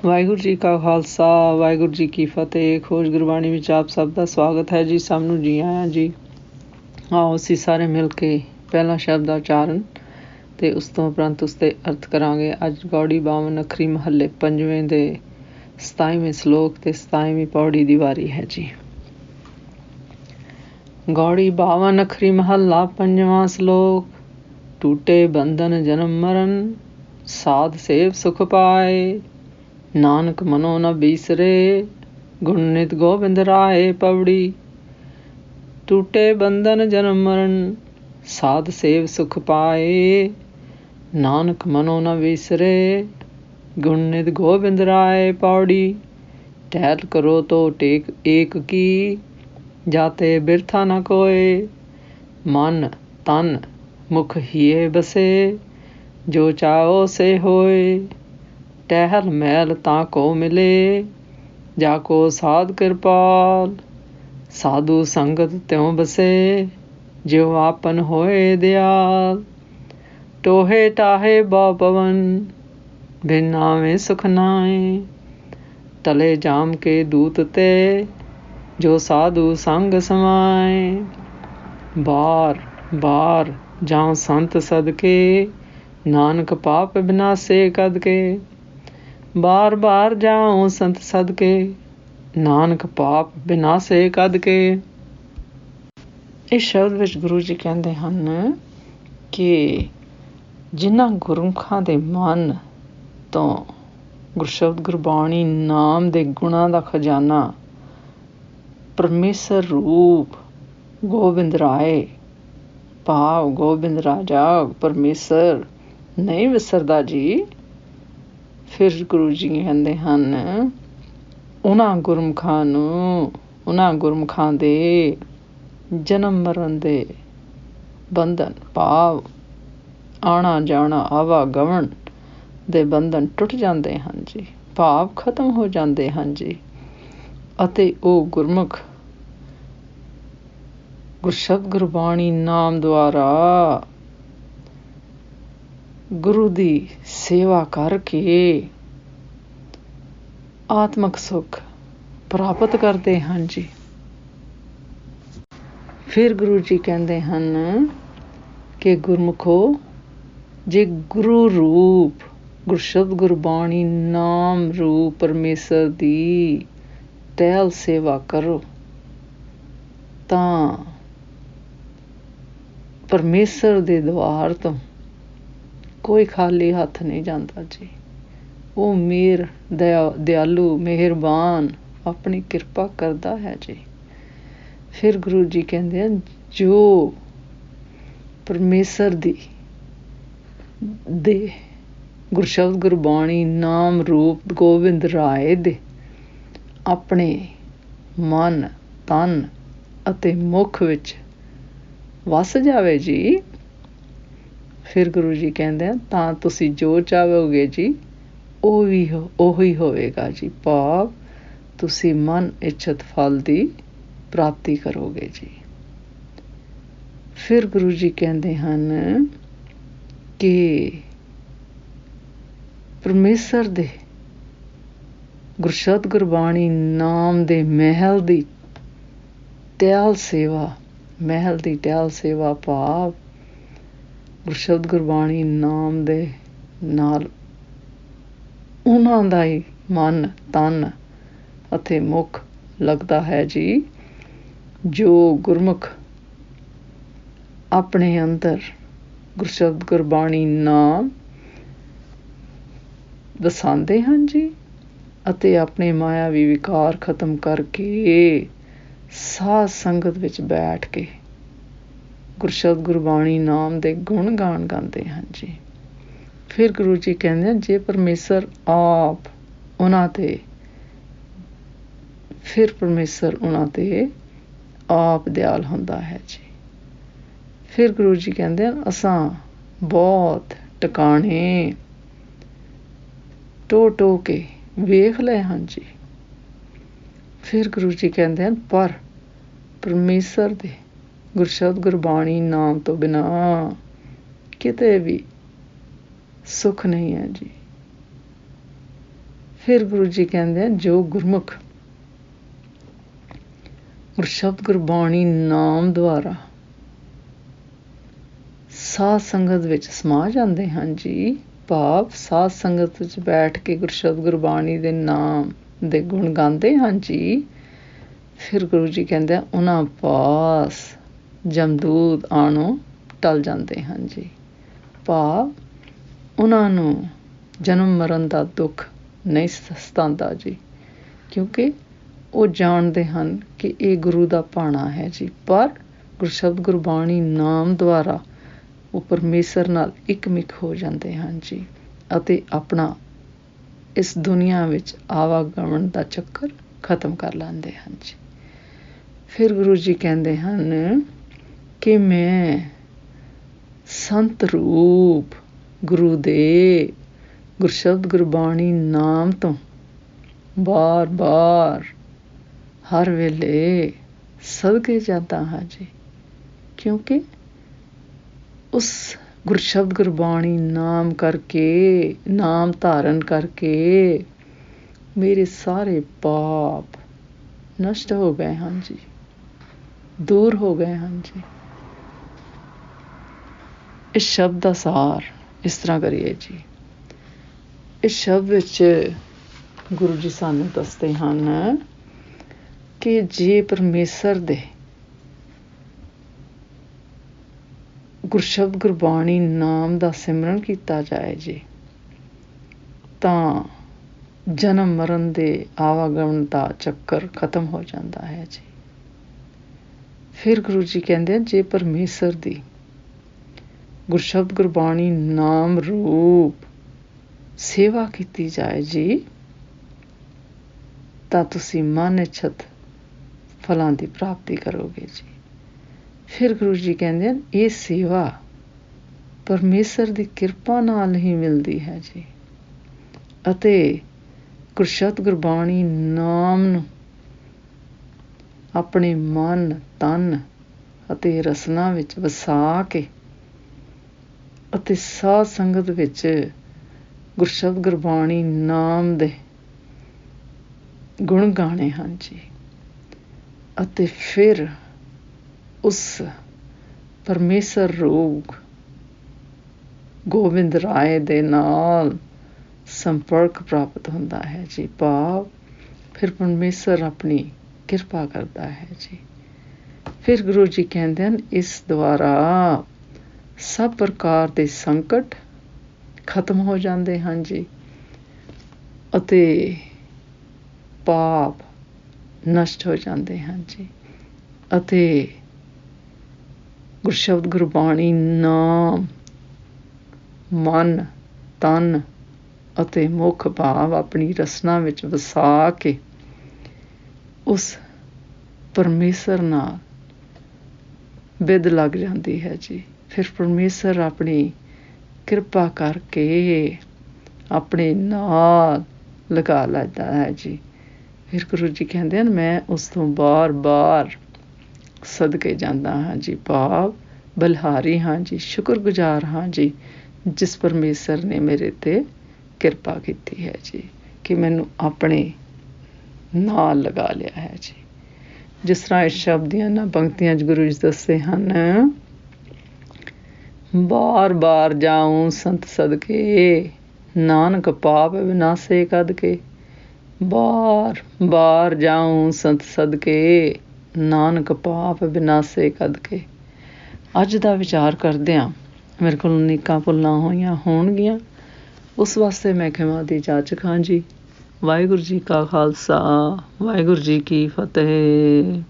ਵਾਹਿਗੁਰੂ ਜੀ ਕਾ ਖਾਲਸਾ ਵਾਹਿਗੁਰੂ ਜੀ ਕੀ ਫਤਿਹ। ਖੋਜ ਗੁਰਬਾਣੀ ਵਿੱਚ ਆਪ ਸਭ ਦਾ ਸਵਾਗਤ ਹੈ ਜੀ। ਸਭ ਨੂੰ ਜੀ ਆਇਆਂ ਜੀ। ਆਓ ਅਸੀਂ ਸਾਰੇ ਮਿਲ ਕੇ ਪਹਿਲਾ ਸ਼ਬਦ ਦਾ ਉਚਾਰਨ ਅਤੇ ਉਸ ਤੋਂ ਉਪਰੰਤ ਉਸ 'ਤੇ ਅਰਥ ਕਰਾਂਗੇ। ਅੱਜ ਗੌੜੀ 52 ਅੱਖਰੀ ਮਹੱਲੇ 5ਵੇਂ ਦੇ 27ਵੇਂ ਸਲੋਕ ਅਤੇ 27ਵੀਂ ਪੌੜੀ ਦੀ ਵਾਰੀ ਹੈ ਜੀ। ਗੌੜੀ 52 ਅੱਖਰੀ ਮਹੱਲਾ 5ਵਾਂ ਸਲੋਕ। ਟੂਟੇ ਬੰਧਨ ਜਨਮ ਮਰਨ, ਸਾਧ ਸੇਵ ਸੁਖ ਪਾਏ। ਨਾਨਕ ਮਨੋ ਨ ਬੀਸਰੇ, ਗੁਣ ਨਿਤ ਗੋਬਿੰਦ ਰਾਏ। ਪੌੜੀ। ਟੂਟੇ ਬੰਧਨ ਜਨਮ ਮਰਨ, ਸਾਧ ਸੇਵ ਸੁਖ ਪਾਏ। ਨਾਨਕ ਮਨੋ ਨ ਬੀਸਰੇ, ਗੁਣ ਨਿਤ ਗੋਬਿੰਦ ਰਾਏ। ਪੌੜੀ। ਟਹਿਲ ਕਰੋ ਤੋ ਟੇਕ ਏਕ ਕੀ, ਜਾਤੇ ਬਿਰਥਾ ਨ ਕੋਏ। ਮਨ ਤਨ ਮੁਖ ਹੀਏ ਬਸੇ, ਜੋ ਚਾਹੋ ਸੇ ਹੋਏ। ਟਹਿਲ ਮਹਿਲ ਤਾਂ ਕੋ ਮਿਲੇ, ਜਾ ਕੋ ਸਾਧ ਕਿਰਪਾਲ। ਸਾਧੂ ਸੰਗਤ ਤਿਉ ਬਸੇ, ਜਿਉ ਆਪਨ ਹੋਏ ਦਿਆਲ। ਟੋਹੇ ਟਾਹੇ ਬਹੁ ਪਵਨ, ਬਿਨ ਆਵੇਂ ਸੁਖ ਨਾਏ। ਤਲੇ ਜਾਮ ਕੇ ਦੂਤ ਤੇ, ਜੋ ਸਾਧੂ ਸੰਗ ਸਮਾਏ। ਬਾਰ ਬਾਰ ਜਾਉ ਸੰਤ ਸਦਕੇ, ਨਾਨਕ ਪਾਪ ਬਿਨਾਸੇ ਕਦ ਕੇ। ਬਾਰ ਬਾਰ ਜਾਉ ਸੰਤ ਸਦਕੇ, ਨਾਨਕ ਪਾਪ ਬਿਨਾਸੇ ਕਦ ਕੇ। ਇਸ ਸ਼ਬਦ ਵਿੱਚ ਗੁਰੂ ਜੀ ਕਹਿੰਦੇ ਹਨ ਕਿ ਜਿਨ੍ਹਾਂ ਗੁਰਮੁਖਾਂ ਦੇ ਮਨ ਤੋਂ ਗੁਰਸ਼ਬਦ ਗੁਰਬਾਣੀ ਨਾਮ ਦੇ ਗੁਣਾਂ ਦਾ ਖਜ਼ਾਨਾ ਪਰਮੇਸ਼ਰ ਰੂਪ ਗੋਬਿੰਦ ਰਾਏ ਭਾਵ ਗੋਬਿੰਦ ਰਾਜਾ ਪਰਮੇਸ਼ਰ ਨਹੀਂ ਵਿਸਰਦਾ ਜੀ। ਫਿਰ ਗੁਰੂ ਜੀ ਕਹਿੰਦੇ ਹਨ ਉਹਨਾਂ ਗੁਰਮੁਖਾਂ ਦੇ ਜਨਮ ਮਰਨ ਦੇ ਬੰਧਨ ਭਾਵ ਆਉਣਾ ਜਾਣਾ ਆਵਾਗਮਨ ਦੇ ਬੰਧਨ ਟੁੱਟ ਜਾਂਦੇ ਹਨ ਜੀ, ਭਾਵ ਖਤਮ ਹੋ ਜਾਂਦੇ ਹਨ ਜੀ। ਅਤੇ ਉਹ ਗੁਰਮੁਖ ਗੁਰਸ਼ਬਦ ਗੁਰਬਾਣੀ ਨਾਮ ਦੁਆਰਾ ਗੁਰੂ ਦੀ ਸੇਵਾ ਕਰਕੇ ਆਤਮਕ ਸੁੱਖ ਪ੍ਰਾਪਤ ਕਰਦੇ ਹਨ ਜੀ। ਫਿਰ ਗੁਰੂ ਜੀ ਕਹਿੰਦੇ ਹਨ ਕਿ ਗੁਰਮੁਖੋ, ਜੇ ਗੁਰੂ ਰੂਪ ਗੁਰਸ਼ਬਦ ਗੁਰਬਾਣੀ ਨਾਮ ਰੂਪ ਪਰਮੇਸ਼ਰ ਦੀ ਟਹਿਲ ਸੇਵਾ ਕਰੋ ਤਾਂ ਪਰਮੇਸ਼ਰ ਦੇ ਦੁਆਰ ਤੋਂ ਕੋਈ ਖਾਲੀ ਹੱਥ ਨਹੀਂ ਜਾਂਦਾ ਜੀ। ਉਹ ਮਿਹਰ ਦਿਆਲੂ ਮਿਹਰਬਾਨ ਆਪਣੀ ਕਿਰਪਾ ਕਰਦਾ ਹੈ ਜੀ। ਫਿਰ ਗੁਰੂ ਜੀ ਕਹਿੰਦੇ ਹਨ ਜੋ ਪਰਮੇਸ਼ਰ ਦੇ ਗੁਰਸ਼ਬਦ ਗੁਰਬਾਣੀ ਨਾਮ ਰੂਪ ਗੋਬਿੰਦ ਰਾਏ ਦੇ ਆਪਣੇ ਮਨ ਤਨ ਅਤੇ ਮੁਖ ਵਿੱਚ ਵਸ ਜਾਵੇ ਜੀ। ਫਿਰ ਗੁਰੂ ਜੀ ਕਹਿੰਦੇ ਆ ਤਾਂ ਤੁਸੀਂ ਜੋ ਚਾਹੋਗੇ ਜੀ ਉਹੀ ਹੋਵੇਗਾ ਜੀ, ਭਾਵ ਤੁਸੀਂ ਮਨ ਇੱਛਤ ਫਲ ਦੀ ਪ੍ਰਾਪਤੀ ਕਰੋਗੇ ਜੀ। ਫਿਰ ਗੁਰੂ ਜੀ ਕਹਿੰਦੇ ਹਨ ਕਿ ਪਰਮੇਸ਼ਰ ਦੇ ਗੁਰਸ਼ਬਦ ਗੁਰਬਾਣੀ ਨਾਮ ਦੇ ਮਹਿਲ ਦੀ ਟਹਿਲ ਸੇਵਾ ਭਾਵ ਗੁਰਸ਼ਬਦ ਗੁਰਬਾਣੀ ਨਾਮ ਦੇ ਨਾਲ ਉਹਨਾਂ ਦਾ ਹੀ ਮਨ ਤਨ ਅਤੇ ਮੁਖ ਲੱਗਦਾ ਹੈ ਜੀ। ਜੋ ਗੁਰਮੁਖ ਆਪਣੇ ਅੰਦਰ ਗੁਰਸ਼ਬਦ ਗੁਰਬਾਣੀ ਨਾਮ ਵਸਾਉਂਦੇ ਹਨ ਜੀ ਅਤੇ ਆਪਣੇ ਮਾਇਆਵੀ ਵਿਕਾਰ ਖਤਮ ਕਰਕੇ ਸਾਧ ਸੰਗਤ ਵਿੱਚ ਬੈਠ ਕੇ ਗੁਰਸ਼ਬਦ ਗੁਰਬਾਣੀ ਨਾਮ ਦੇ ਗੁਣ ਗਾਣ ਗਾਉਂਦੇ ਹਨ ਜੀ। ਫਿਰ ਗੁਰੂ ਜੀ ਕਹਿੰਦੇ ਹਨ ਜੇ ਪਰਮੇਸ਼ਰ ਆਪ ਉਹਨਾਂ ਤੇ ਆਪ ਦਿਆਲ ਹੁੰਦਾ ਹੈ ਜੀ। ਫਿਰ ਗੁਰੂ ਜੀ ਕਹਿੰਦੇ ਹਨ ਅਸਾਂ ਬਹੁਤ ਟਿਕਾਣੇ ਟੋ ਕੇ ਵੇਖ ਲਏ ਹਨ ਜੀ। ਫਿਰ ਗੁਰੂ ਜੀ ਕਹਿੰਦੇ ਹਨ ਪਰ ਪਰਮੇਸ਼ਰ ਦੇ ਗੁਰਸ਼ਬਦ ਗੁਰਬਾਣੀ ਨਾਮ ਤੋਂ ਬਿਨਾਂ ਕਿਤੇ ਵੀ ਸੁੱਖ ਨਹੀਂ ਹੈ ਜੀ। ਫਿਰ ਗੁਰੂ ਜੀ ਕਹਿੰਦੇ ਆ ਜੋ ਗੁਰਮੁਖ ਗੁਰਸ਼ਬਦ ਗੁਰਬਾਣੀ ਨਾਮ ਦੁਆਰਾ ਸਾਧ ਸੰਗਤ ਵਿੱਚ ਸਮਾ ਜਾਂਦੇ ਹਨ ਜੀ। ਭਾਵ ਸਾਧ ਸੰਗਤ ਵਿੱਚ ਬੈਠ ਕੇ ਗੁਰਸ਼ਬਦ ਗੁਰਬਾਣੀ ਦੇ ਨਾਮ ਦੇ ਗੁਣ ਗਾਉਂਦੇ ਹਨ ਜੀ। ਫਿਰ ਗੁਰੂ ਜੀ ਕਹਿੰਦੇ ਆ ਉਹਨਾਂ ਪਾਸ ਜਮਦੂਤ ਆਣੋਂ ਟਲ ਜਾਂਦੇ ਹਨ ਜੀ। ਭਾਵ ਉਹਨਾਂ ਨੂੰ ਜਨਮ ਮਰਨ ਦਾ ਦੁੱਖ ਨਹੀਂ ਸਤਾਉਂਦਾ ਜੀ, ਕਿਉਂਕਿ ਉਹ ਜਾਣਦੇ ਹਨ ਕਿ ਇਹ ਗੁਰੂ ਦਾ ਭਾਣਾ ਹੈ ਜੀ। ਪਰ ਗੁਰਸ਼ਬਦ ਗੁਰਬਾਣੀ ਨਾਮ ਦੁਆਰਾ ਉਹ ਪਰਮੇਸ਼ਰ ਨਾਲ ਇੱਕਮਿਕ ਹੋ ਜਾਂਦੇ ਹਨ ਜੀ ਅਤੇ ਆਪਣਾ ਇਸ ਦੁਨੀਆ ਵਿੱਚ ਆਵਾਗਮਨ ਦਾ ਚੱਕਰ ਖਤਮ ਕਰ ਲੈਂਦੇ ਹਨ ਜੀ। ਫਿਰ ਗੁਰੂ ਜੀ ਕਹਿੰਦੇ ਹਨ ਕਿ ਮੈਂ ਸੰਤ ਰੂਪ ਗੁਰੂ ਦੇ ਗੁਰਸ਼ਬਦ ਗੁਰਬਾਣੀ ਨਾਮ ਤੋਂ ਬਾਰ ਬਾਰ ਹਰ ਵੇਲੇ ਸਦਕੇ ਜਾਂਦਾ ਹਾਂ ਜੀ, ਕਿਉਂਕਿ ਉਸ ਗੁਰਸ਼ਬਦ ਗੁਰਬਾਣੀ ਨਾਮ ਕਰਕੇ, ਨਾਮ ਧਾਰਨ ਕਰਕੇ ਮੇਰੇ ਸਾਰੇ ਪਾਪ ਨਸ਼ਟ ਹੋ ਗਏ ਹਨ ਜੀ, ਦੂਰ ਹੋ ਗਏ ਹਨ ਜੀ। ਇਸ ਸ਼ਬਦ ਦਾ ਸਾਰ ਇਸ ਤਰ੍ਹਾਂ ਕਰੀਏ ਜੀ। ਇਸ ਸ਼ਬਦ ਵਿੱਚ ਗੁਰੂ ਜੀ ਸਾਨੂੰ ਦੱਸਦੇ ਹਨ ਕਿ ਜੇ ਪਰਮੇਸ਼ਰ ਦੇ ਗੁਰਸ਼ਬਦ ਗੁਰਬਾਣੀ ਨਾਮ ਦਾ ਸਿਮਰਨ ਕੀਤਾ ਜਾਏ ਜੀ, ਤਾਂ ਜਨਮ ਮਰਨ ਦੇ ਆਵਾਗਮਨ ਦਾ ਚੱਕਰ ਖਤਮ ਹੋ ਜਾਂਦਾ ਹੈ ਜੀ। ਫਿਰ ਗੁਰੂ ਜੀ ਕਹਿੰਦੇ ਜੇ ਪਰਮੇਸ਼ਰ ਦੀ ਗੁਰਸ਼ਬਦ ਗੁਰਬਾਣੀ ਨਾਮ ਰੂਪ ਸੇਵਾ ਕੀਤੀ ਜਾਏ ਜੀ, ਤਾਂ ਤੁਸੀਂ ਮਨ ਇੱਛਤ ਫਲਾਂ ਦੀ ਪ੍ਰਾਪਤੀ ਕਰੋਗੇ ਜੀ। ਫਿਰ ਗੁਰੂ ਜੀ ਕਹਿੰਦੇ ਹਨ ਇਹ ਸੇਵਾ ਪਰਮੇਸ਼ਰ ਦੀ ਕਿਰਪਾ ਨਾਲ ਹੀ ਮਿਲਦੀ ਹੈ ਜੀ, ਅਤੇ ਗੁਰਸ਼ਬਦ ਗੁਰਬਾਣੀ ਨਾਮ ਨੂੰ ਆਪਣੇ ਮਨ, ਤਨ ਅਤੇ ਰਸਨਾ ਵਿੱਚ ਵਸਾ ਕੇ ਅਤੇ ਸਾਧ ਸੰਗਤ ਵਿੱਚ ਗੁਰਸ਼ਬਦ ਗੁਰਬਾਣੀ ਨਾਮ ਦੇ ਗੁਣ ਗਾਣੇ ਹਨ ਜੀ, ਅਤੇ ਫਿਰ ਉਸ ਪਰਮੇਸ਼ਰ ਰੂਪ ਗੋਬਿੰਦ ਰਾਏ ਦੇ ਨਾਲ ਸੰਪਰਕ ਪ੍ਰਾਪਤ ਹੁੰਦਾ ਹੈ ਜੀ। ਭਾਵ ਫਿਰ ਪਰਮੇਸ਼ਰ ਆਪਣੀ ਕਿਰਪਾ ਕਰਦਾ ਹੈ ਜੀ। ਫਿਰ ਗੁਰੂ ਜੀ ਕਹਿੰਦੇ ਹਨ ਇਸ ਦੁਆਰਾ ਸਭ ਪ੍ਰਕਾਰ ਦੇ ਸੰਕਟ ਖਤਮ ਹੋ ਜਾਂਦੇ ਹਨ ਜੀ, ਅਤੇ ਪਾਪ ਨਸ਼ਟ ਹੋ ਜਾਂਦੇ ਹਨ ਜੀ, ਅਤੇ ਗੁਰਸ਼ਬਦ ਗੁਰਬਾਣੀ ਨਾਮ ਮਨ, ਤਨ ਅਤੇ ਮੁੱਖ ਭਾਵ ਆਪਣੀ ਰਸਨਾ ਵਿੱਚ ਵਸਾ ਕੇ ਉਸ ਪਰਮੇਸ਼ਰ ਨਾਲ ਵਿਧ ਲੱਗ ਜਾਂਦੀ ਹੈ ਜੀ। ਫਿਰ ਪਰਮੇਸ਼ਰ ਆਪਣੀ ਕਿਰਪਾ ਕਰਕੇ ਆਪਣੇ ਨਾਲ ਲਗਾ ਲੈਂਦਾ ਹੈ ਜੀ। ਫਿਰ ਗੁਰੂ ਜੀ ਕਹਿੰਦੇ ਹਨ ਮੈਂ ਉਸ ਤੋਂ ਬਾਰ ਬਾਰ ਸਦਕੇ ਜਾਂਦਾ ਹਾਂ ਜੀ। ਭਾਵ ਬਲਿਹਾਰੀ ਹਾਂ ਜੀ, ਸ਼ੁਕਰਗੁਜ਼ਾਰ ਹਾਂ ਜੀ, ਜਿਸ ਪਰਮੇਸ਼ਰ ਨੇ ਮੇਰੇ 'ਤੇ ਕਿਰਪਾ ਕੀਤੀ ਹੈ ਜੀ, ਕਿ ਮੈਨੂੰ ਆਪਣੇ ਨਾਲ ਲਗਾ ਲਿਆ ਹੈ ਜੀ। ਜਿਸ ਤਰ੍ਹਾਂ ਇਸ ਸ਼ਬਦ ਦੀਆਂ ਨਾ ਪੰਕਤੀਆਂ 'ਚ ਗੁਰੂ ਜੀ ਦੱਸਦੇ ਹਨ, ਬਾਰ ਬਾਰ ਜਾਊਂ ਸੰਤ ਸਦਕੇ, ਨਾਨਕ ਪਾਪ ਵਿਨਾਸੇ ਕਦ ਕੇ। ਬਾਰ ਬਾਰ ਜਾਊਂ ਸੰਤ ਸਦਕੇ, ਨਾਨਕ ਪਾਪ ਵਿਨਾਸੇ ਕਦ ਕੇ। ਅੱਜ ਦਾ ਵਿਚਾਰ ਕਰਦਿਆਂ ਮੇਰੇ ਕੋਲ ਅਨੇਕਾਂ ਭੁੱਲਾਂ ਹੋਈਆਂ ਹੋਣਗੀਆਂ, ਉਸ ਵਾਸਤੇ ਮੈਂ ਖਿਮਾ ਦੀ ਜਾਚਕ ਹਾਂ ਜੀ। ਵਾਹਿਗੁਰੂ ਜੀ ਕਾ ਖਾਲਸਾ, ਵਾਹਿਗੁਰੂ ਜੀ ਕੀ ਫਤਿਹ।